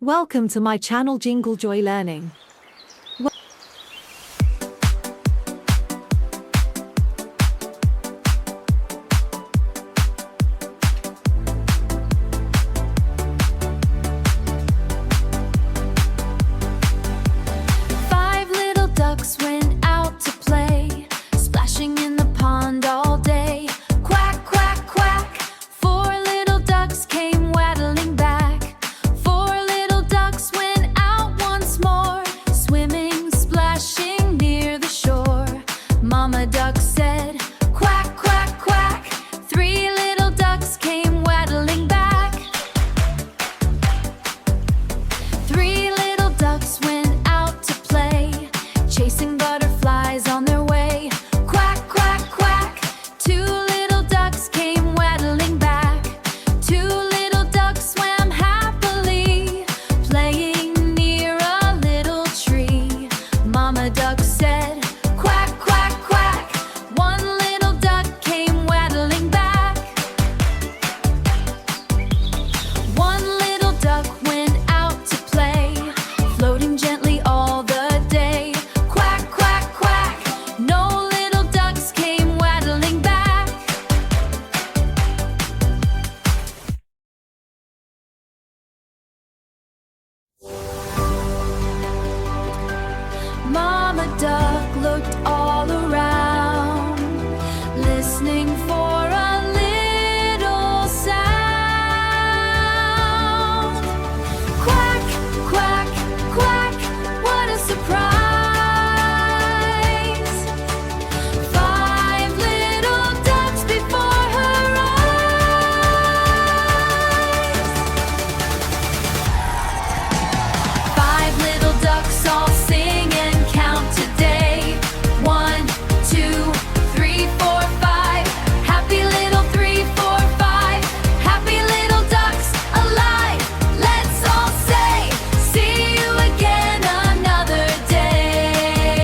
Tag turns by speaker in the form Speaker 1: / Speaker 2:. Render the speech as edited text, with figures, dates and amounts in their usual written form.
Speaker 1: Welcome to my channel Jingle Joy Learning.
Speaker 2: Five little ducks went out to play, splashing in the pond all day. Quack, quack, quack. Four little ducks came waddling back. Four little ducks went out once more, swimming, splashing near the shore. Mama duck said, quack, quack, quack. Three little ducks came waddling back. Three little ducks went out to play, chasing butterflies on their way. Quack, quack, quack. Two little ducks came waddling back. Two little ducks swam happily, playing near a little tree. Mama duck said, quack, quack, quack. One little duck came waddling back. One little duck went out to play, floating gently all the day. Quack, quack, quack. No little ducks came waddling back. Mama duck